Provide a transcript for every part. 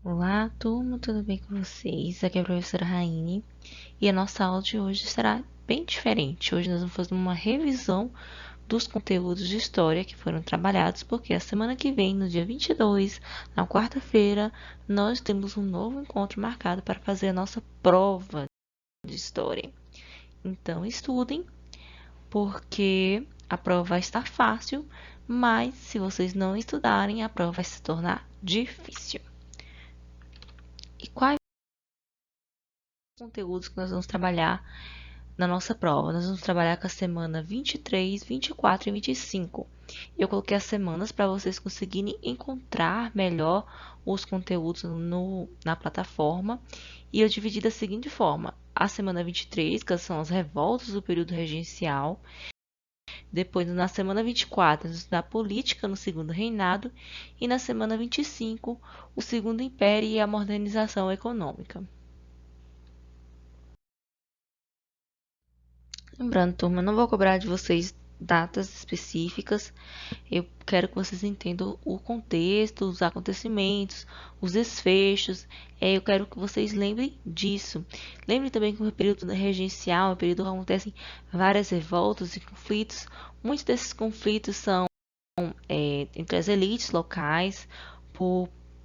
Olá, turma, tudo bem com vocês? Aqui é a professora Raine e a nossa aula de hoje será bem diferente. Hoje nós vamos fazer uma revisão dos conteúdos de história que foram trabalhados, porque a semana que vem, no dia 22, na quarta-feira, nós temos um novo encontro marcado para fazer a nossa prova de história. Então, estudem, porque a prova vai estar fácil, mas se vocês não estudarem, a prova vai se tornar difícil. E quais conteúdos que nós vamos trabalhar na nossa prova? Nós vamos trabalhar com a semana 23, 24 e 25. Eu coloquei as semanas para vocês conseguirem encontrar melhor os conteúdos na plataforma. E eu dividi da seguinte forma: a semana 23, que são as revoltas do período regencial. Depois, na semana 24, nós vamos estudar política no segundo reinado. E na semana 25, o segundo império e a modernização econômica. Lembrando, turma, não vou cobrar de vocês datas específicas. Eu quero que vocês entendam o contexto, os acontecimentos, os desfechos. Eu quero que vocês lembrem disso. Lembrem também que o período regencial é um período onde acontecem várias revoltas e conflitos. Muitos desses conflitos são entre as elites locais,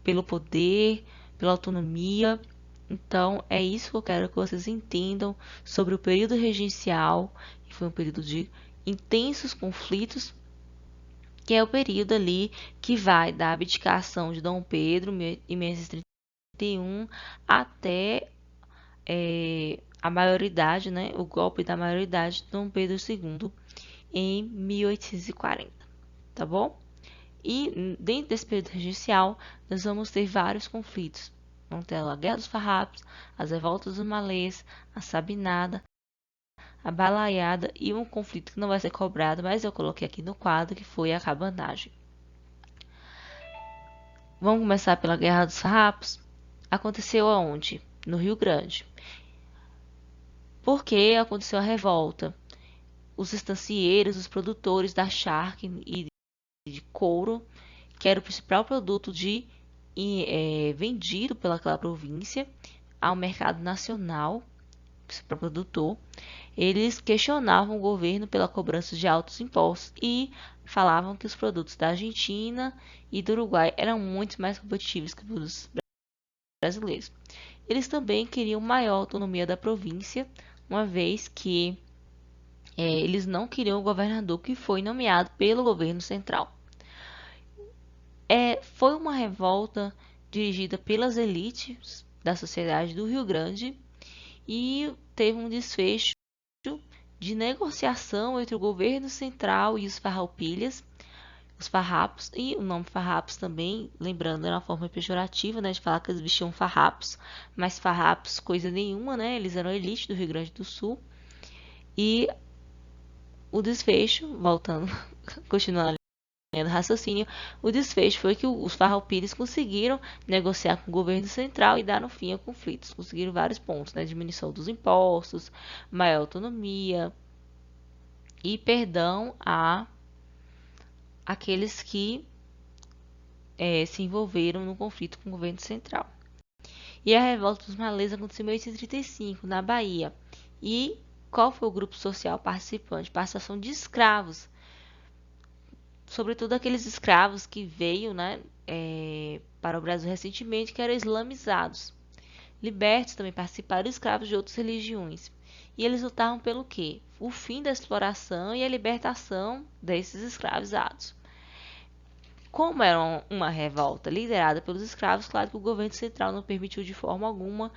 pelo poder, pela autonomia. Então, é isso que eu quero que vocês entendam sobre o período regencial, que foi um período de intensos conflitos, que é o período ali que vai da abdicação de Dom Pedro, em 1631, até a maioridade, né, o golpe da maioridade de Dom Pedro II, em 1840, tá bom? E dentro desse período regencial, nós vamos ter vários conflitos. Vamos ter a Guerra dos Farrapos, as revoltas dos malês, a Sabinada, a Balaiada e um conflito que não vai ser cobrado, mas eu coloquei aqui no quadro, que foi a cabanagem. Vamos começar pela Guerra dos Farrapos. Aconteceu aonde? No Rio Grande. Por que aconteceu a revolta? Os estancieiros, os produtores da charque e de couro, que era o principal produto vendido pelaquela província ao mercado nacional, para o produtor, eles questionavam o governo pela cobrança de altos impostos e falavam que os produtos da Argentina e do Uruguai eram muito mais competitivos que os brasileiros. Eles também queriam maior autonomia da província, uma vez que eles não queriam o governador que foi nomeado pelo governo central. Foi uma revolta dirigida pelas elites da sociedade do Rio Grande e teve um desfecho de negociação entre o governo central e os farroupilhas, os farrapos, e o nome farrapos também, lembrando, era uma forma pejorativa, né, de falar que eles vestiam farrapos, mas farrapos coisa nenhuma, né, eles eram elite do Rio Grande do Sul, e o desfecho, voltando, continuando do raciocínio, o desfecho foi que os farroupilhas conseguiram negociar com o governo central e dar fim a conflitos. Conseguiram vários pontos, né? Diminuição dos impostos, maior autonomia e perdão a aqueles que se envolveram no conflito com o governo central. E a revolta dos malês aconteceu em 1835, na Bahia. E qual foi o grupo social participante? Participação de escravos, sobretudo aqueles escravos que veio, né, para o Brasil recentemente, que eram islamizados. Libertos também participaram escravos de outras religiões. E eles lutavam pelo quê? O fim da exploração e a libertação desses escravizados. Como era uma revolta liderada pelos escravos, claro que o governo central não permitiu de forma alguma,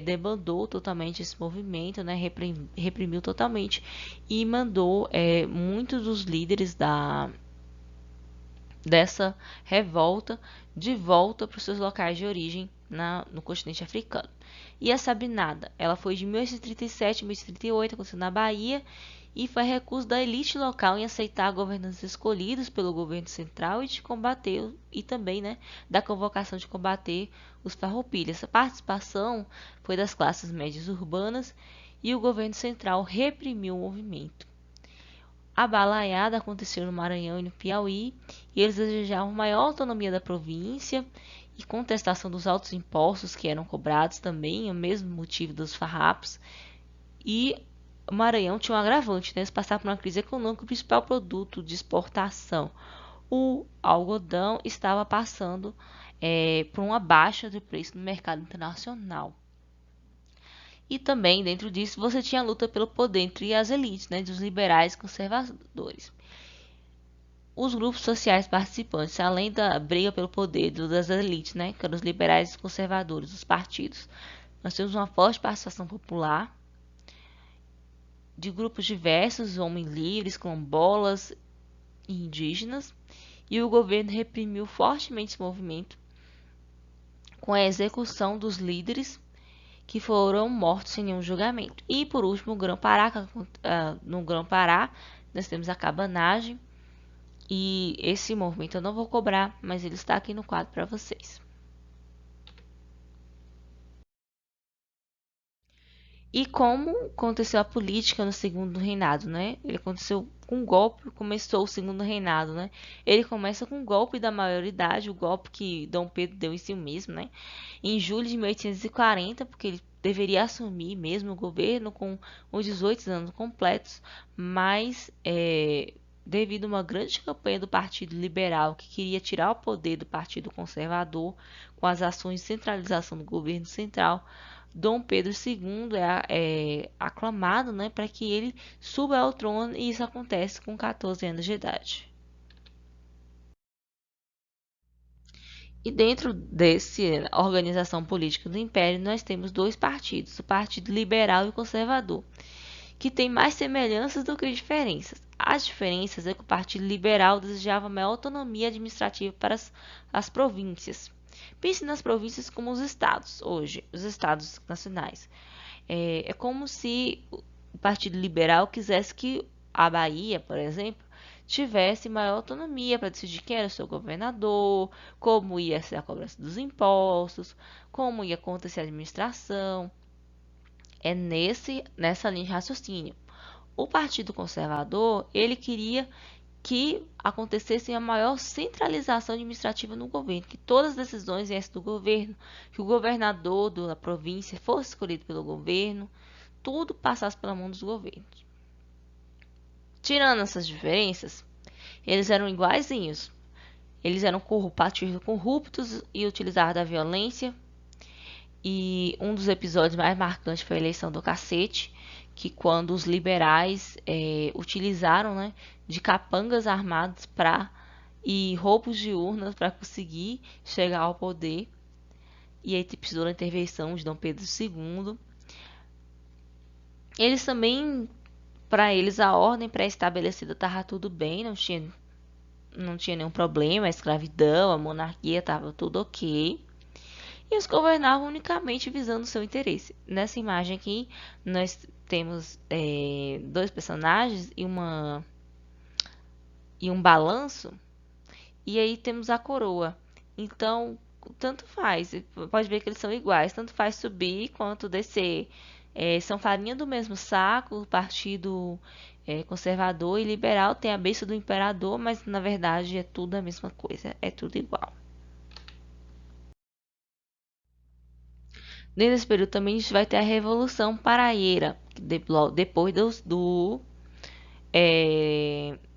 debandou totalmente esse movimento, né, reprimiu totalmente e mandou muitos dos líderes dessa revolta de volta para os seus locais de origem no continente africano. E a Sabinada, ela foi de 1837 a 1838, aconteceu na Bahia, e foi recuso da elite local em aceitar governantes escolhidos pelo governo central e de combater, e também, né, da convocação de combater os farroupilhas. A participação foi das classes médias urbanas e o governo central reprimiu o movimento. A balaiada aconteceu no Maranhão e no Piauí, e eles desejavam maior autonomia da província e contestação dos altos impostos que eram cobrados também, o mesmo motivo dos farrapos. E o Maranhão tinha um agravante, né? Se passar por uma crise econômica, o principal produto de exportação, o algodão, estava passando por uma baixa de preço no mercado internacional. E também, dentro disso, você tinha a luta pelo poder entre as elites, né, dos liberais e conservadores. Os grupos sociais participantes, além da briga pelo poder das elites, né, que eram os liberais e os conservadores, os partidos, nós temos uma forte participação popular de grupos diversos, homens livres, quilombolas e indígenas, e o governo reprimiu fortemente esse movimento com a execução dos líderes que foram mortos sem nenhum julgamento. E por último, o Grão-Pará, no Grão-Pará nós temos a cabanagem, e esse movimento eu não vou cobrar, mas ele está aqui no quadro para vocês. E como aconteceu a política no segundo reinado, né? Ele aconteceu com um golpe, começou o segundo reinado, né? Ele começa com um golpe da maioridade, o golpe que Dom Pedro deu em si mesmo, né? Em julho de 1840, porque ele deveria assumir mesmo o governo com os 18 anos completos, mas devido a uma grande campanha do Partido Liberal que queria tirar o poder do Partido Conservador com as ações de centralização do governo central, Dom Pedro II é aclamado, né, para que ele suba ao trono, e isso acontece com 14 anos de idade. E dentro dessa organização política do Império, nós temos dois partidos, o Partido Liberal e o Conservador, que tem mais semelhanças do que diferenças. As diferenças é que o Partido Liberal desejava maior autonomia administrativa para as províncias. Pense nas províncias como os estados, hoje, os estados nacionais. É como se o Partido Liberal quisesse que a Bahia, por exemplo, tivesse maior autonomia para decidir quem era o seu governador, como ia ser a cobrança dos impostos, como ia acontecer a administração. É nessa linha de raciocínio. O Partido Conservador, ele queria que acontecesse a maior centralização administrativa no governo, que todas as decisões viessem do governo, que o governador da província fosse escolhido pelo governo, tudo passasse pela mão dos governos. Tirando essas diferenças, eles eram iguaizinhos. Eles eram corruptos e utilizavam da violência. E um dos episódios mais marcantes foi a eleição do cacete, que quando os liberais utilizaram, né, de capangas armados e roubos de urnas para conseguir chegar ao poder. E aí precisou da intervenção de Dom Pedro II. Eles também, para eles, a ordem pré-estabelecida estava tudo bem, não tinha nenhum problema, a escravidão, a monarquia estava tudo ok. E eles governavam unicamente visando o seu interesse. Nessa imagem aqui, nós temos dois personagens e um balanço, e aí temos a coroa. Então, tanto faz, pode ver que eles são iguais, tanto faz subir quanto descer. São farinha do mesmo saco, o partido conservador e liberal tem a besta do imperador, mas na verdade é tudo a mesma coisa, é tudo igual. Nesse período também a gente vai ter a Revolução Paraíba, depois no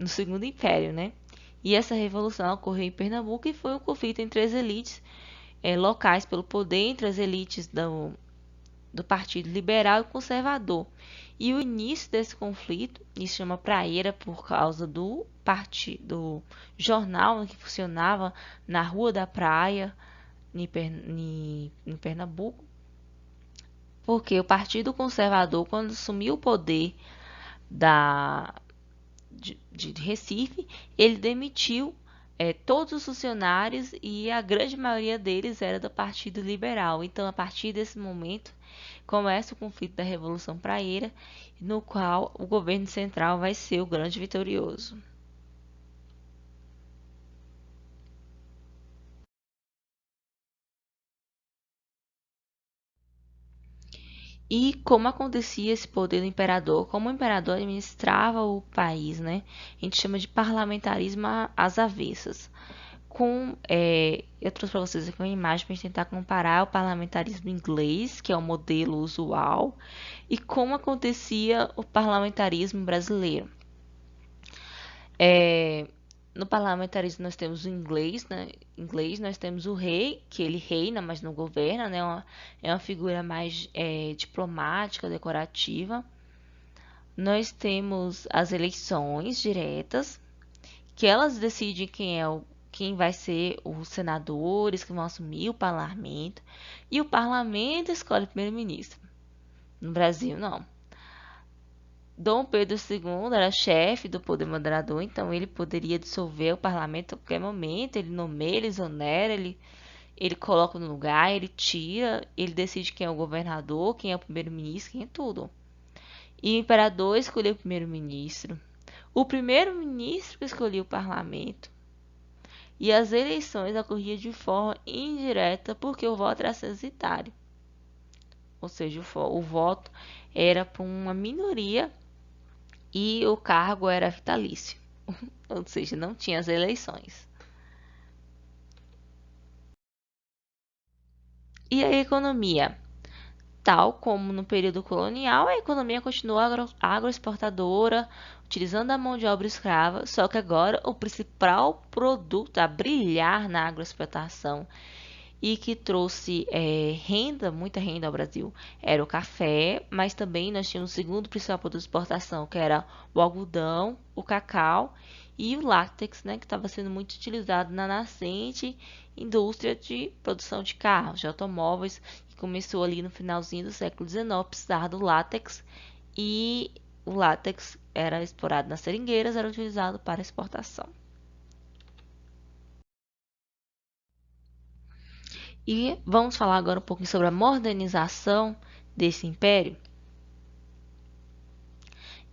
Segundo Império, né? E essa revolução ocorreu em Pernambuco e foi um conflito entre as elites locais pelo poder entre as elites do Partido Liberal e Conservador. E o início desse conflito, isso chama Praeira por causa do partido, jornal que funcionava na Rua da Praia, em Pernambuco, porque o Partido Conservador, quando assumiu o poder da, de Recife, ele demitiu todos os funcionários e a grande maioria deles era do Partido Liberal. Então, a partir desse momento, começa o conflito da Revolução Praeira, no qual o governo central vai ser o grande vitorioso. E como acontecia esse poder do imperador, como o imperador administrava o país, né? A gente chama de parlamentarismo às avessas. Eu trouxe para vocês aqui uma imagem para a gente tentar comparar o parlamentarismo inglês, que é o modelo usual, e como acontecia o parlamentarismo brasileiro. É, no parlamentarismo nós temos o inglês, né? Inglês nós temos o rei, que ele reina, mas não governa, né? É uma figura mais diplomática, decorativa. Nós temos as eleições diretas, que elas decidem quem vai ser os senadores que vão assumir o parlamento, e o parlamento escolhe o primeiro-ministro. No Brasil, não. Dom Pedro II era chefe do poder moderador, então ele poderia dissolver o parlamento a qualquer momento. Ele nomeia, ele exonera, ele coloca no lugar, ele tira, ele decide quem é o governador, quem é o primeiro-ministro, quem é tudo. E o imperador escolheu o primeiro-ministro. O primeiro-ministro escolheu o parlamento. E as eleições ocorriam de forma indireta porque o voto era censitário. Ou seja, o voto era para uma minoria e o cargo era vitalício. Ou seja, não tinha as eleições. E a economia? Tal como no período colonial, a economia continuou agroexportadora, utilizando a mão de obra escrava, só que agora o principal produto a brilhar na agroexportação e que trouxe muita renda ao Brasil, era o café, mas também nós tínhamos o segundo principal produto de exportação, que era o algodão, o cacau e o látex, né, que estava sendo muito utilizado na nascente indústria de produção de carros, de automóveis, que começou ali no finalzinho do século XIX, precisar do látex, e o látex era explorado nas seringueiras, era utilizado para exportação. E vamos falar agora um pouquinho sobre a modernização desse império.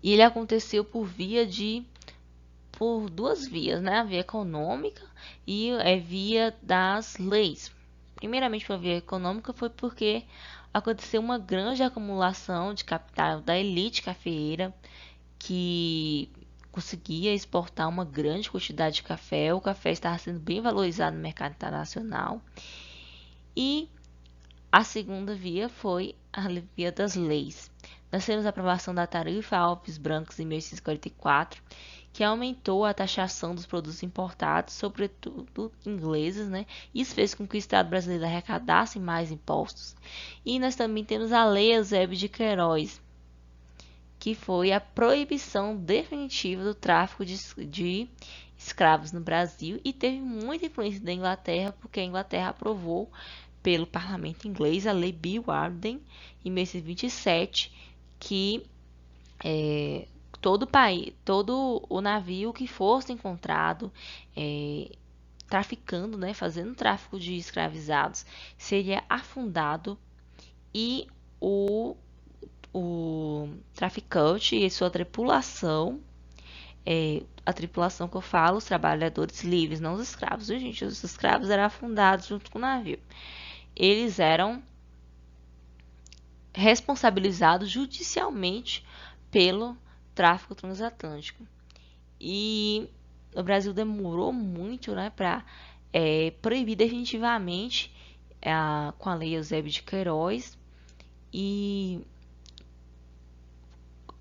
E ele aconteceu por duas vias, né? A via econômica e a via das leis. Primeiramente, pela via econômica foi porque aconteceu uma grande acumulação de capital da elite cafeeira que conseguia exportar uma grande quantidade de café. O café estava sendo bem valorizado no mercado internacional. E a segunda via foi a via das leis. Nós temos a aprovação da tarifa Alpes Brancos em 1844, que aumentou a taxação dos produtos importados, sobretudo ingleses, né? Isso fez com que o Estado brasileiro arrecadasse mais impostos. E nós também temos a Lei Eusébio de Queiroz, que foi a proibição definitiva do tráfico de escravos no Brasil e teve muita influência da Inglaterra, porque a Inglaterra aprovou pelo parlamento inglês a Lei Bill Warden em 1827, que todo o navio que fosse encontrado traficando, né, fazendo tráfico de escravizados, seria afundado e o traficante e sua tripulação, a tripulação que eu falo, os trabalhadores livres, não os escravos, viu, gente? Os escravos eram afundados junto com o navio. Eles eram responsabilizados judicialmente pelo tráfico transatlântico. E o Brasil demorou muito, né, para proibir definitivamente com a Lei Eusébio de Queiroz. E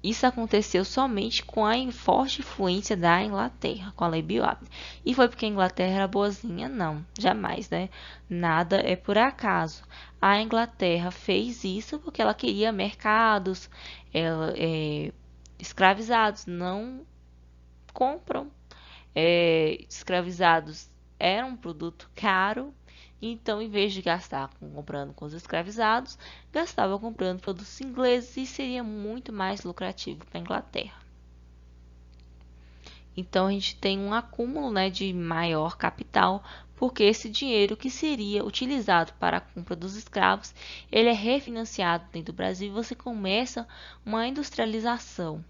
isso aconteceu somente com a forte influência da Inglaterra, com a Lei Bioab. E foi porque a Inglaterra era boazinha? Não, jamais, né? Nada é por acaso. A Inglaterra fez isso porque ela queria mercados escravizados. Não compram. Escravizados era um produto caro, então em vez de gastar comprando com os escravizados, gastava comprando produtos ingleses e seria muito mais lucrativo para a Inglaterra. Então a gente tem um acúmulo, né, de maior capital, porque esse dinheiro que seria utilizado para a compra dos escravos, ele é refinanciado dentro do Brasil e você começa uma industrialização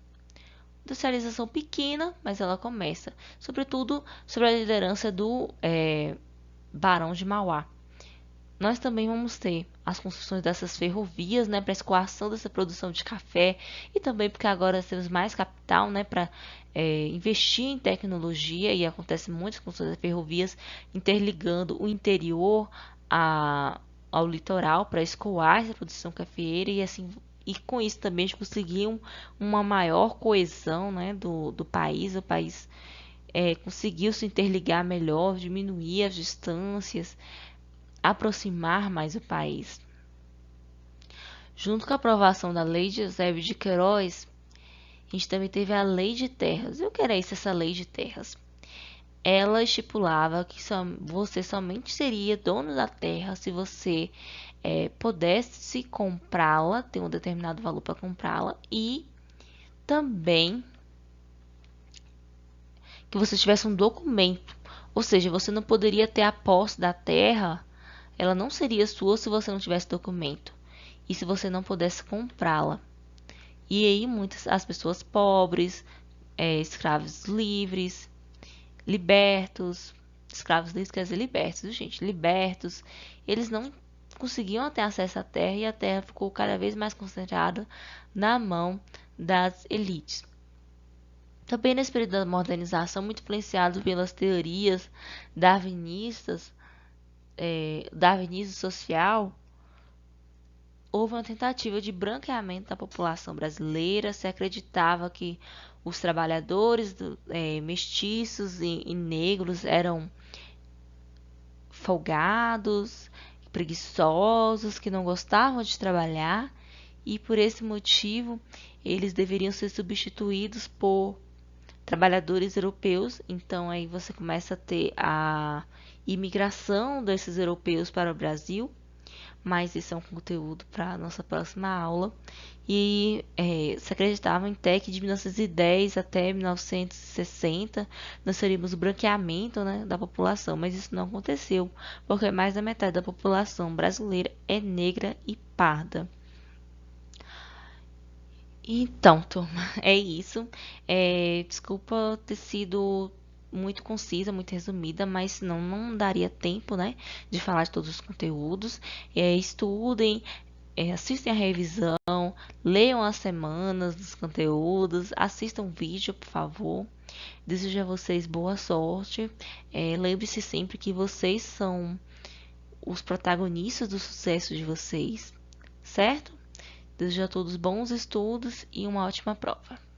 pequena, mas ela começa, sobretudo sobre a liderança do Barão de Mauá. nós também vamos ter as construções dessas ferrovias, né, para escoação dessa produção de café e também porque agora temos mais capital, né, para investir em tecnologia e acontece muitas construções de ferrovias interligando o interior ao litoral para escoar essa produção cafeeira e assim e com isso também a gente conseguiu uma maior coesão, né, do país. O país conseguiu se interligar melhor, diminuir as distâncias, aproximar mais o país. Junto com a aprovação da Lei de Eusébio de Queiroz, a gente também teve a Lei de Terras. E o que era isso, essa Lei de Terras? Ela estipulava que você somente seria dono da terra se você pudesse comprá-la, ter um determinado valor para comprá-la, e também que você tivesse um documento. Ou seja, você não poderia ter a posse da terra, ela não seria sua se você não tivesse documento e se você não pudesse comprá-la. E aí muitas as pessoas pobres, escravos livres, libertos, escravos livres quer dizer libertos, gente, libertos, eles não conseguiam ter acesso à terra e a terra ficou cada vez mais concentrada na mão das elites. Também nesse período da modernização, muito influenciado pelas teorias darwinistas, darwinismo social, houve uma tentativa de branqueamento da população brasileira. Se acreditava que os trabalhadores mestiços e negros eram folgados, preguiçosos, que não gostavam de trabalhar e por esse motivo eles deveriam ser substituídos por trabalhadores europeus. Então aí você começa a ter a imigração desses europeus para o Brasil, mas isso é um conteúdo para a nossa próxima aula. E se acreditava até que de 1910 até 1960 nós teríamos o branqueamento, né, da população, mas isso não aconteceu, porque mais da metade da população brasileira é negra e parda. Então, turma, é isso. Desculpa ter sido muito concisa, muito resumida, mas senão não daria tempo, né, de falar de todos os conteúdos. Estudem, assistem a revisão, leiam as semanas dos conteúdos, assistam o vídeo, por favor. Desejo a vocês boa sorte. Lembre-se sempre que vocês são os protagonistas do sucesso de vocês, certo? Desejo a todos bons estudos e uma ótima prova.